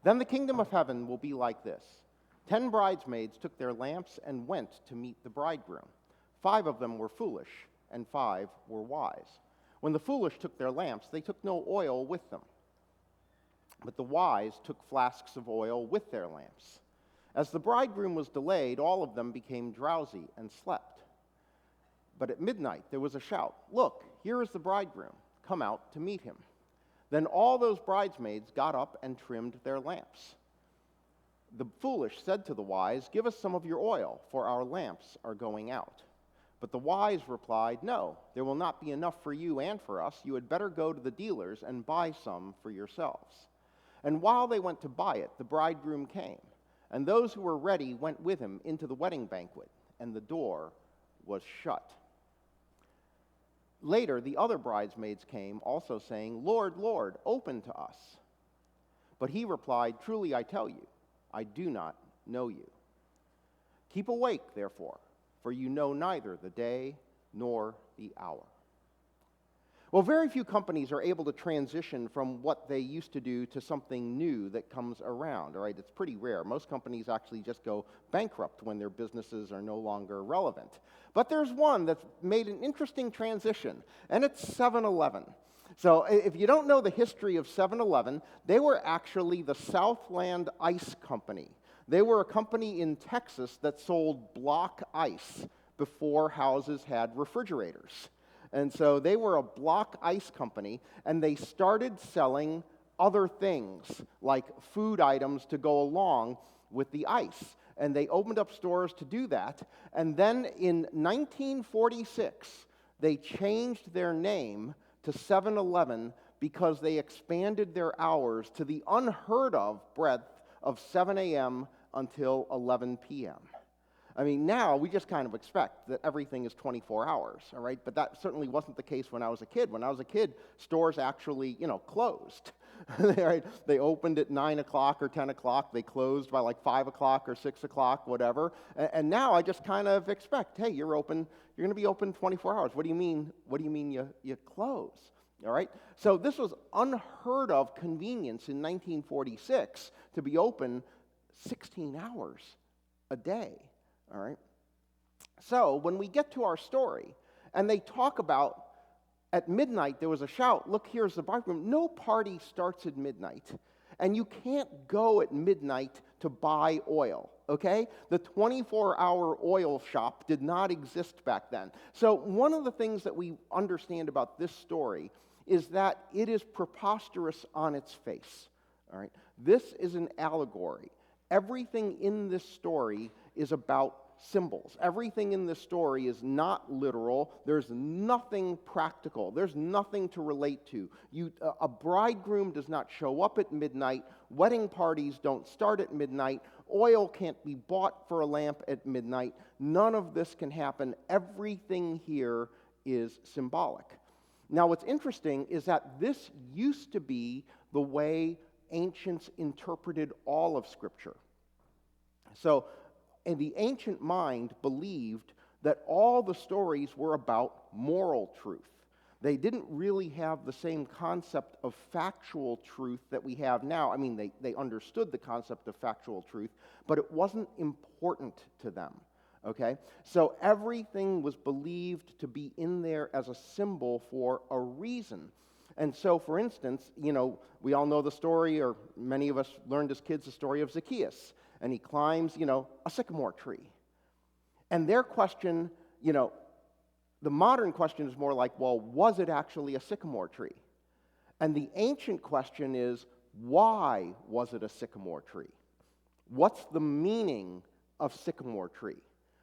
Then the kingdom of heaven will be like this. 10 bridesmaids took their lamps and went to meet the bridegroom. 5 of them were foolish, and 5 were wise. When the foolish took their lamps, they took no oil with them. But the wise took flasks of oil with their lamps. As the bridegroom was delayed, all of them became drowsy and slept. But at midnight there was a shout, "Look, here is the bridegroom. Come out to meet him." Then all those bridesmaids got up and trimmed their lamps. The foolish said to the wise, "Give us some of your oil, for our lamps are going out." But the wise replied, "No, there will not be enough for you and for us. You had better go to the dealers and buy some for yourselves." And while they went to buy it, the bridegroom came, and those who were ready went with him into the wedding banquet, and the door was shut. Later, the other bridesmaids came, also saying, "Lord, Lord, open to us." But he replied, "Truly I tell you, I do not know you. Keep awake, therefore, for you know neither the day nor the hour." Well, very few companies are able to transition from what they used to do to something new that comes around, all right? It's pretty rare. Most companies actually just go bankrupt when their businesses are no longer relevant. But there's one that's made an interesting transition, and it's 7-Eleven. So if you don't know the history of 7-Eleven, they were actually the Southland Ice Company. They were a company in Texas that sold block ice before houses had refrigerators. And so they were a block ice company, and they started selling other things, like food items to go along with the ice. And they opened up stores to do that. And then in 1946, they changed their name to 7-Eleven because they expanded their hours to the unheard of breadth of 7 a.m. until 11 p.m. I mean, now we just kind of expect that everything is 24 hours, all right? But that certainly wasn't the case when I was a kid. When I was a kid, stores actually, closed. Right? They opened at 9 o'clock or 10 o'clock. They closed by like 5 o'clock or 6 o'clock, whatever. And now I just kind of expect, hey, you're open. You're going to be open 24 hours. What do you mean? What do you mean you close? All right? So this was unheard of convenience in 1946 to be open 16 hours a day. All right? So when we get to our story, and they talk about at midnight there was a shout, "Look, here's the bridegroom." No party starts at midnight, and you can't go at midnight to buy oil, okay? The 24-hour oil shop did not exist back then. So one of the things that we understand about this story is that it is preposterous on its face, all right? This is an allegory. Everything in this story is about symbols. Everything in this story is not literal. There's nothing practical. There's nothing to relate to. A bridegroom does not show up at midnight. Wedding parties don't start at midnight. Oil can't be bought for a lamp at midnight. None of this can happen. Everything here is symbolic. Now, what's interesting is that this used to be the way ancients interpreted all of Scripture. So, and the ancient mind believed that all the stories were about moral truth. They didn't really have the same concept of factual truth that we have now. I mean, they understood the concept of factual truth, but it wasn't important to them, okay? So everything was believed to be in there as a symbol for a reason. And so, for instance, we all know the story, or many of us learned as kids the story of Zacchaeus. And he climbs, a sycamore tree. And their question, the modern question is more like, well, was it actually a sycamore tree? And the ancient question is, why was it a sycamore tree? What's the meaning of sycamore tree?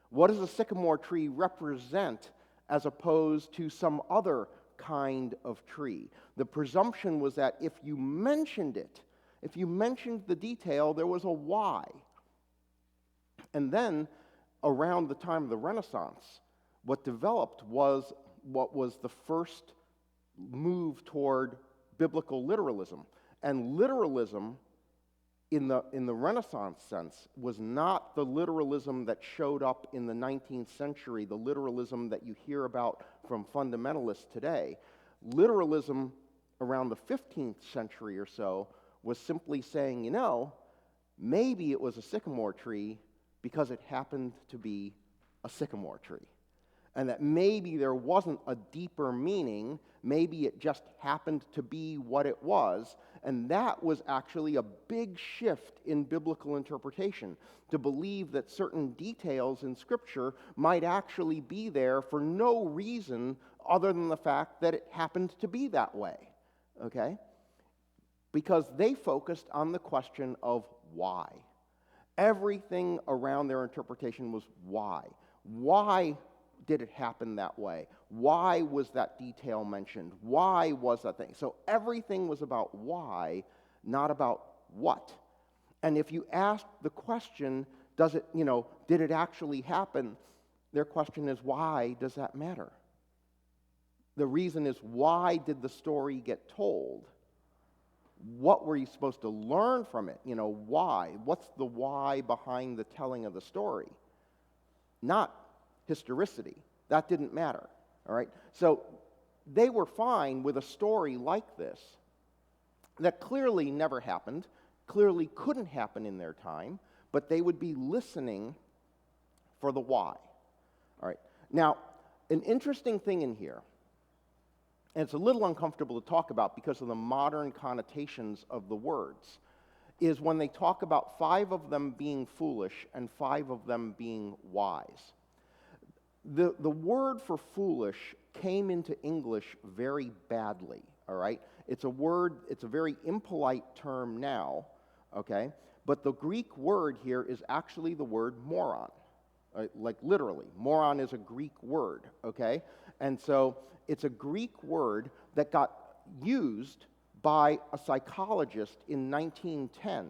What does a sycamore tree represent as opposed to some other kind of tree? The presumption was that if you mentioned it, if you mentioned the detail, there was a why. And then, around the time of the Renaissance, what developed was what was the first move toward biblical literalism. And literalism, in the Renaissance sense, was not the literalism that showed up in the 19th century, the literalism that you hear about from fundamentalists today. Literalism around the 15th century or so was simply saying, maybe it was a sycamore tree because it happened to be a sycamore tree. And that maybe there wasn't a deeper meaning, maybe it just happened to be what it was, and that was actually a big shift in biblical interpretation, to believe that certain details in Scripture might actually be there for no reason other than the fact that it happened to be that way, okay? Because they focused on the question of why. Everything around their interpretation was why. Why did it happen that way? Why was that detail mentioned? Why was that thing? So everything was about why, not about what. And if you ask the question, did it actually happen? Their question is, why does that matter? The reason is, why did the story get told? What were you supposed to learn from it? Why? What's the why behind the telling of the story? Not historicity. That didn't matter, all right? So they were fine with a story like this that clearly never happened, clearly couldn't happen in their time, but they would be listening for the why, all right? Now, an interesting thing in here, and it's a little uncomfortable to talk about because of the modern connotations of the words, is when they talk about 5 of them being foolish and 5 of them being wise. The word for foolish came into English very badly, all right? It's a very impolite term now, okay? But the Greek word here is actually the word moron, right? Like literally. Moron is a Greek word, okay? And so it's a Greek word that got used by a psychologist in 1910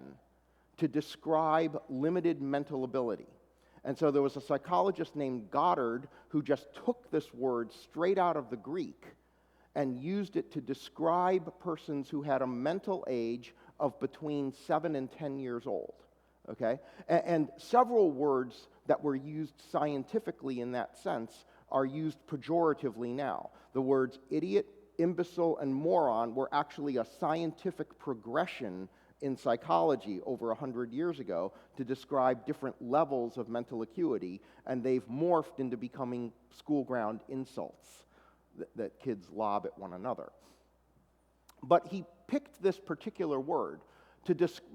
to describe limited mental ability. And so there was a psychologist named Goddard who just took this word straight out of the Greek and used it to describe persons who had a mental age of between 7 and 10 years old, okay? And several words that were used scientifically in that sense are used pejoratively now. The words idiot, imbecile, and moron were actually a scientific progression in psychology over 100 years ago to describe different levels of mental acuity, and they've morphed into becoming school-ground insults that kids lob at one another. But he picked this particular word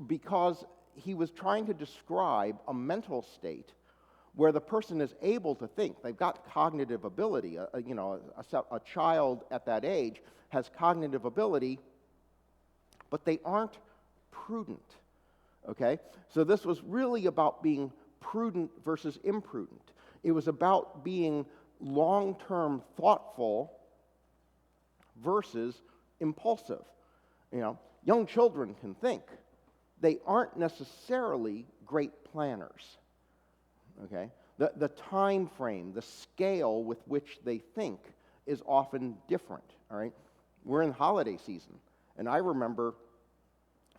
because he was trying to describe a mental state where the person is able to think. They've got cognitive ability. A child at that age has cognitive ability, but they aren't prudent, okay? So this was really about being prudent versus imprudent. It was about being long-term thoughtful versus impulsive. Young children can think. They aren't necessarily great planners, okay? The time frame, the scale with which they think is often different, all right? We're in holiday season, and I remember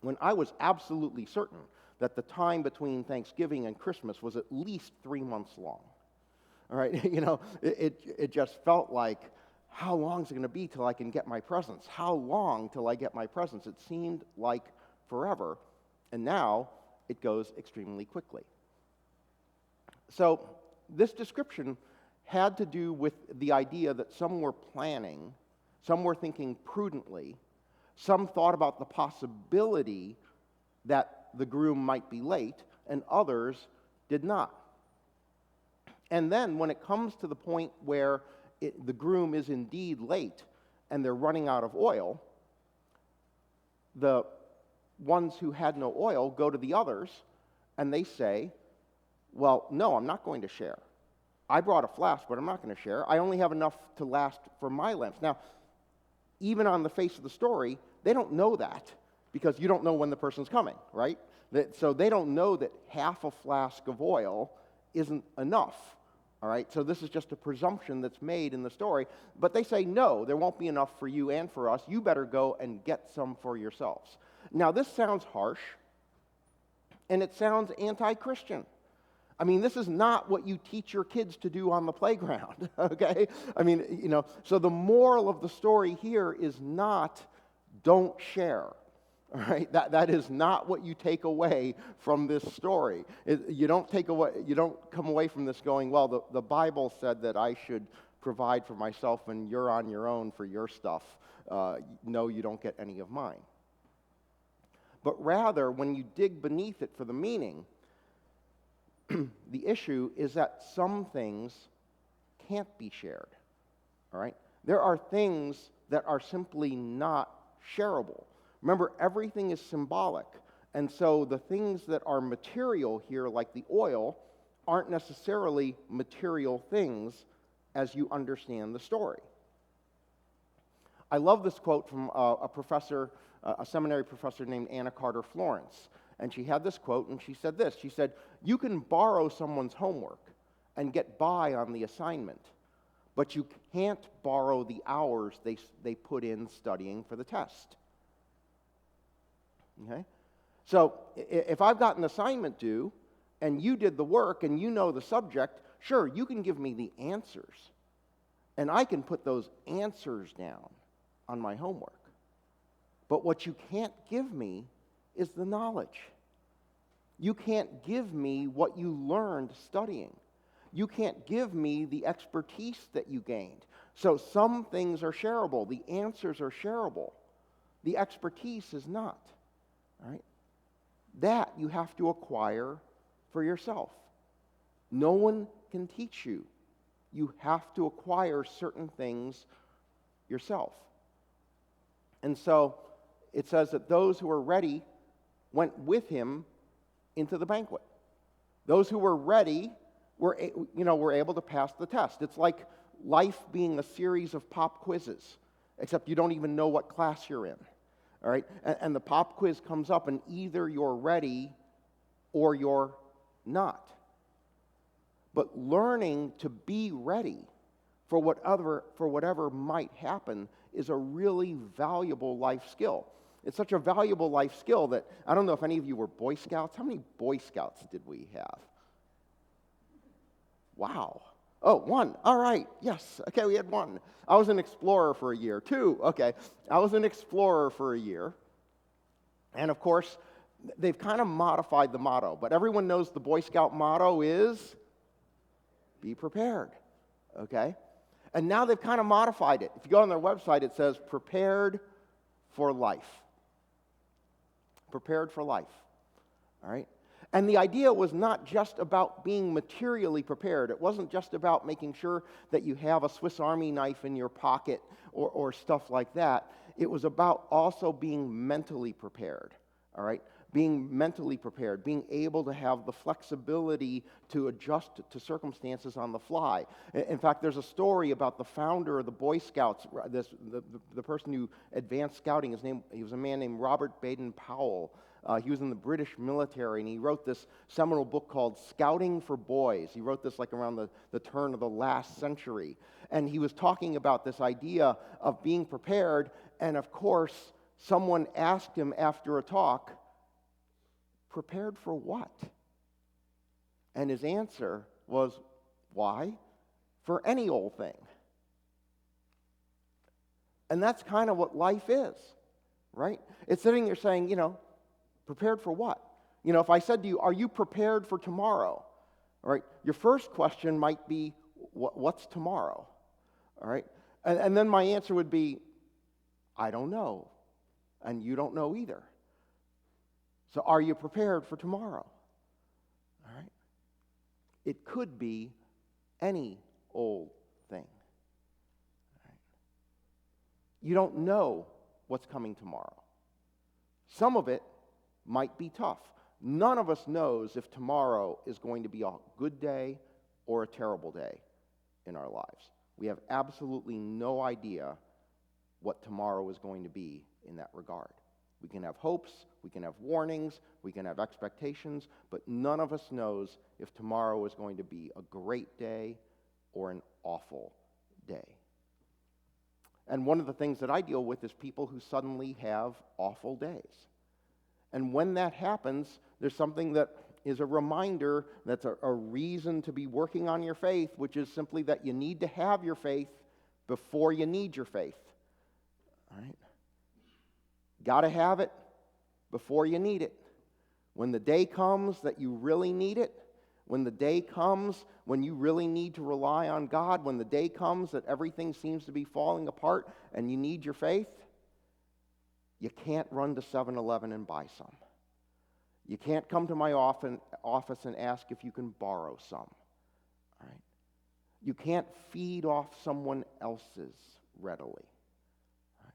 when I was absolutely certain that the time between Thanksgiving and Christmas was at least 3 months long. All right, it just felt like, how long is it going to be till I can get my presents? How long till I get my presents? It seemed like forever, and now it goes extremely quickly. So this description had to do with the idea that some were planning, some were thinking prudently, some thought about the possibility that the groom might be late, and others did not. And then when it comes to the point where the groom is indeed late and they're running out of oil, the ones who had no oil go to the others and they say, well, no, I'm not going to share. I brought a flask, but I'm not going to share. I only have enough to last for my lamps. Now, even on the face of the story, they don't know that because you don't know when the person's coming, right? So they don't know that half a flask of oil isn't enough, all right? So this is just a presumption that's made in the story. But they say, no, there won't be enough for you and for us. You better go and get some for yourselves. Now, this sounds harsh, and it sounds anti-Christian. I mean, this is not what you teach your kids to do on the playground, okay? I mean, so the moral of the story here is not don't share, All right, that is not what you take away from this story. You don't come away from this going, well, the Bible said that I should provide for myself and you're on your own for your stuff. No, you don't get any of mine. But rather, when you dig beneath it for the meaning, the issue is that some things can't be shared. All right? There are things that are simply not shareable. Remember, everything is symbolic. And so the things that are material here, like the oil, aren't necessarily material things as you understand the story. I love this quote from a professor, a seminary professor named Anna Carter Florence. And she had this quote, and she said this. She said, "You can borrow someone's homework and get by on the assignment, but you can't borrow the hours they put in studying for the test." Okay? So if I've got an assignment due, and you did the work, and you know the subject, sure, you can give me the answers. And I can put those answers down on my homework. But what you can't give me is the knowledge. You can't give me what you learned studying. You can't give me the expertise that you gained. So some things are shareable. The answers are shareable. The expertise is not. All right? That you have to acquire for yourself. No one can teach you. You have to acquire certain things yourself. And so it says that those who were ready went with him into the banquet. Those who were ready were able to pass the test. It's like life being a series of pop quizzes, except you don't even know what class you're in. All right? And the pop quiz comes up, and either you're ready or you're not. But learning to be ready for whatever might happen is a really valuable life skill. It's such a valuable life skill that I don't know if any of you were Boy Scouts. How many Boy Scouts did we have? Wow. Oh, one. All right. Yes. Okay, we had one. I was an explorer for a year. Two. Okay. I was an explorer for a year. And of course, they've kind of modified the motto, but everyone knows the Boy Scout motto is be prepared. Okay? And now they've kind of modified it. If you go on their website, it says prepared for life. Prepared for life. All right? And the idea was not just about being materially prepared. It wasn't just about making sure that you have a Swiss Army knife in your pocket or stuff like that. It was about also being mentally prepared. All right? Being mentally prepared, being able to have the flexibility to adjust to circumstances on the fly. In fact, there's a story about the founder of the Boy Scouts, the person who advanced scouting. He was a man named Robert Baden-Powell. He was in the British military, and he wrote this seminal book called Scouting for Boys. He wrote this like around the turn of the last century. And he was talking about this idea of being prepared, and of course, someone asked him after a talk, prepared for what? And his answer was, why? For any old thing. And that's kind of what life is, right? It's sitting there saying, prepared for what? If I said to you, are you prepared for tomorrow? All right, your first question might be, what's tomorrow? All right, and then my answer would be, I don't know, and you don't know either. So are you prepared for tomorrow? All right, it could be any old thing. All right. You don't know what's coming tomorrow. Some of it might be tough. None of us knows if tomorrow is going to be a good day or a terrible day in our lives. We have absolutely no idea what tomorrow is going to be in that regard. We can have hopes, we can have warnings, we can have expectations, but none of us knows if tomorrow is going to be a great day or an awful day. And one of the things that I deal with is people who suddenly have awful days. And when that happens, there's something that is a reminder, that's a reason to be working on your faith, which is simply that you need to have your faith before you need your faith. All right? Got to have it before you need it. When the day comes that you really need it, when the day comes when you really need to rely on God, when the day comes that everything seems to be falling apart and you need your faith, you can't run to 7-Eleven and buy some. You can't come to my office and ask if you can borrow some. All right? You can't feed off someone else's readily. All right?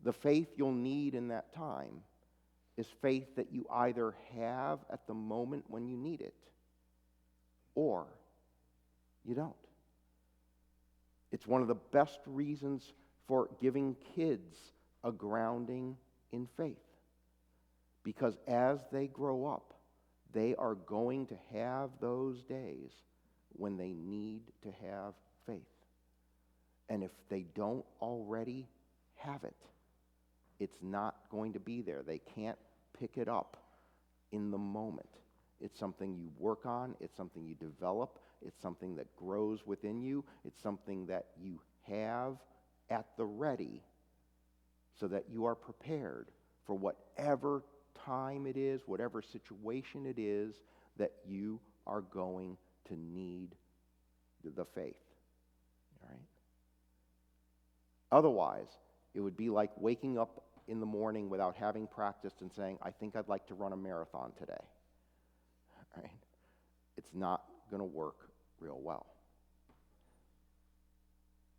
The faith you'll need in that time is faith that you either have at the moment when you need it, or you don't. It's one of the best reasons for giving kids a grounding in faith. Because as they grow up, they are going to have those days when they need to have faith. And if they don't already have it, it's not going to be there. They can't pick it up in the moment. It's something you work on. It's something you develop. It's something that grows within you. It's something that you have at the ready so that you are prepared for whatever time it is, whatever situation it is that you are going to need the faith. All right? Otherwise, it would be like waking up in the morning without having practiced and saying, I think I'd like to run a marathon today. All right? It's not going to work real well.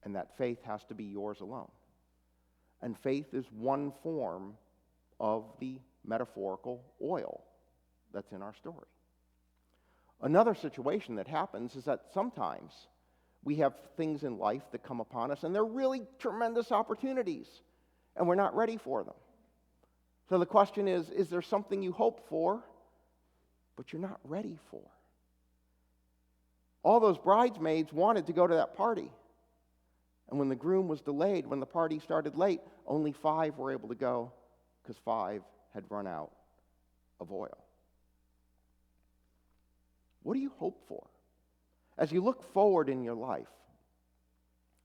And that faith has to be yours alone. And faith is one form of the metaphorical oil that's in our story. Another situation that happens is that sometimes we have things in life that come upon us, and they're really tremendous opportunities, and we're not ready for them. So the question is there something you hope for, but you're not ready for? All those bridesmaids wanted to go to that party. And when the groom was delayed, when the party started late, only 5 were able to go because 5 had run out of oil. What do you hope for? As you look forward in your life,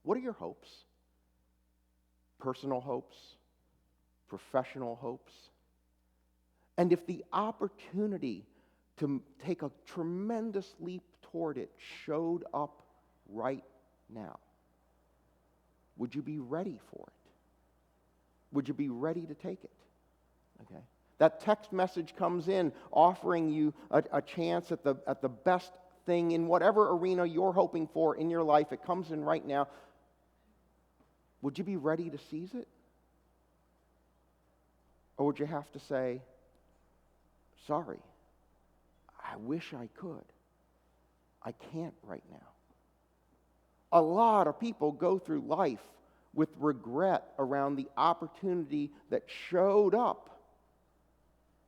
what are your hopes? Personal hopes? Professional hopes? And if the opportunity to take a tremendous leap toward it showed up right now, would you be ready for it? Would you be ready to take it? Okay. That text message comes in offering you a chance at the best thing in whatever arena you're hoping for in your life. It comes in right now. Would you be ready to seize it? Or would you have to say, sorry, I wish I could. I can't right now. A lot of people go through life with regret around the opportunity that showed up,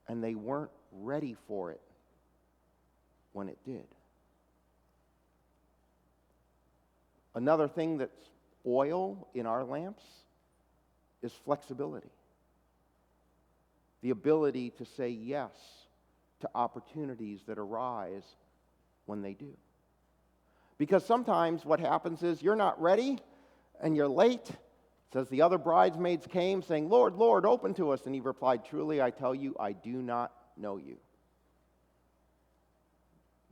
and they weren't ready for it when it did. Another thing that's oil in our lamps is flexibility. The ability to say yes to opportunities that arise when they do. Because sometimes what happens is you're not ready and you're late. It says the other bridesmaids came saying, Lord, Lord, open to us. And he replied, truly, I tell you, I do not know you.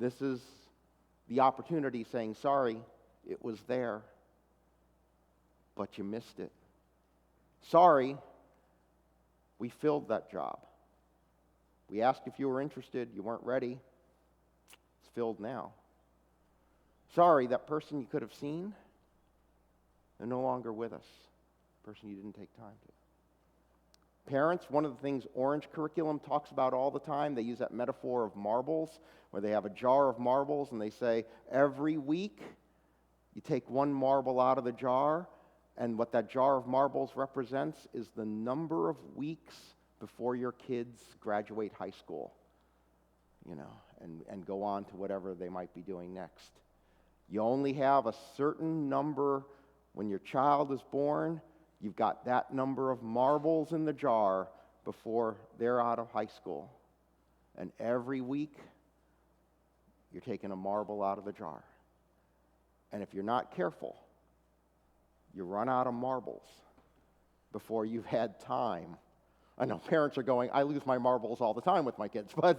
This is the opportunity saying, sorry, it was there, but you missed it. Sorry, we filled that job. We asked if you were interested. You weren't ready. It's filled now. Sorry, that person you could have seen, they're no longer with us. Person you didn't take time to. Parents, one of the things Orange Curriculum talks about all the time, they use that metaphor of marbles, where they have a jar of marbles and they say, every week you take one marble out of the jar, and what that jar of marbles represents is the number of weeks before your kids graduate high school, and go on to whatever they might be doing next. You only have a certain number when your child is born. You've got that number of marbles in the jar before they're out of high school. And every week, you're taking a marble out of the jar. And if you're not careful, you run out of marbles before you've had time I know parents are going, I lose my marbles all the time with my kids, but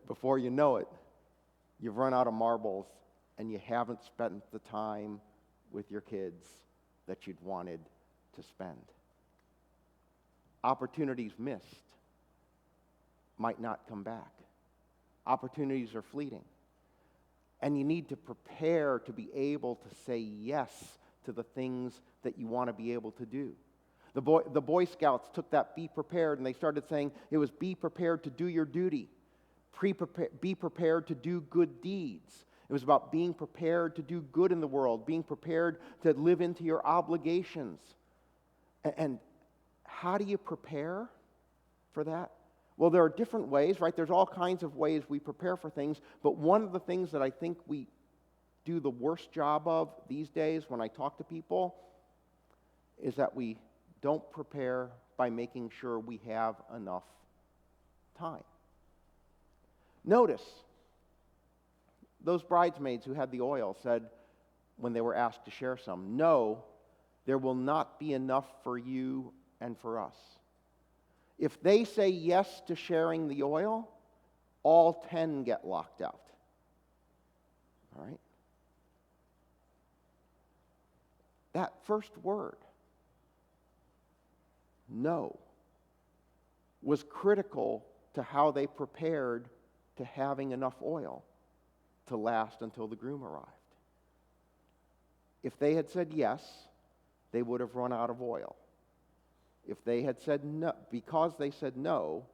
before you know it, you've run out of marbles and you haven't spent the time with your kids that you'd wanted to spend. Opportunities missed might not come back. Opportunities are fleeting. And you need to prepare to be able to say yes to the things that you want to be able to do. The Boy Scouts took that be prepared and they started saying it was be prepared to do your duty. Be prepared to do good deeds. It was about being prepared to do good in the world, being prepared to live into your obligations. And how do you prepare for that? Well, there are different ways, right? There's all kinds of ways we prepare for things, but one of the things that I think we do the worst job of these days when I talk to people is that we don't prepare by making sure we have enough time. Notice, those bridesmaids who had the oil said, when they were asked to share some, "No, there will not be enough for you and for us." If they say yes to sharing the oil, all 10 get locked out. All right? That first word, no, was critical to how they prepared to having enough oil to last until the groom arrived. If they had said yes, they would have run out of oil. If they had said no, because they said no,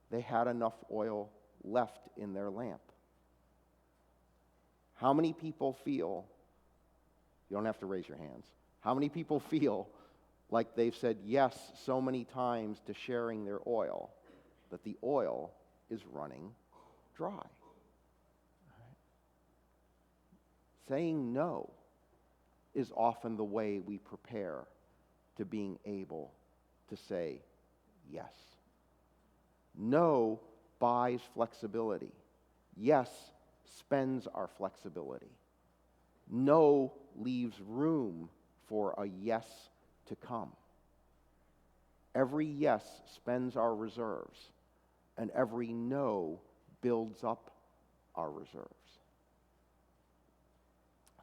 they had enough oil left in their lamp. How many people feel, you don't have to raise your hands, how many people feel like they've said yes so many times to sharing their oil that the oil is running dry? Right. Saying no is often the way we prepare to being able to say yes. No buys flexibility. Yes spends our flexibility. No leaves room for a yes to come. Every yes spends our reserves, and every no builds up our reserves.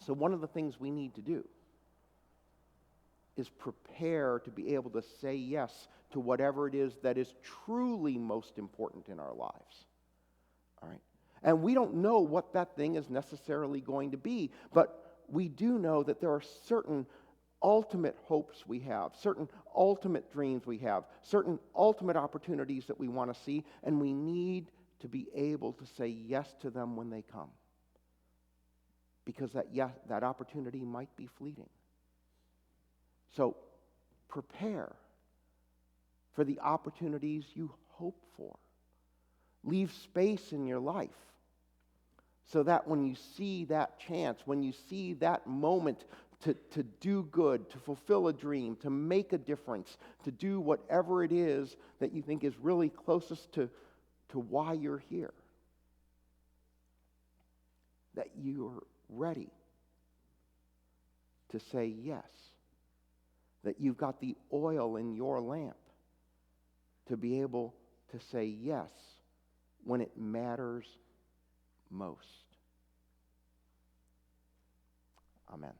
So one of the things we need to do is prepare to be able to say yes to whatever it is that is truly most important in our lives. All right? And we don't know what that thing is necessarily going to be, but we do know that there are certain ultimate hopes we have, certain ultimate dreams we have, certain ultimate opportunities that we want to see, and we need to be able to say yes to them when they come. Because that opportunity might be fleeting. So prepare for the opportunities you hope for. Leave space in your life so that when you see that chance, when you see that moment to do good, to fulfill a dream, to make a difference, to do whatever it is that you think is really closest to why you're here, that you're ready to say yes. That you've got the oil in your lamp to be able to say yes when it matters most. Amen.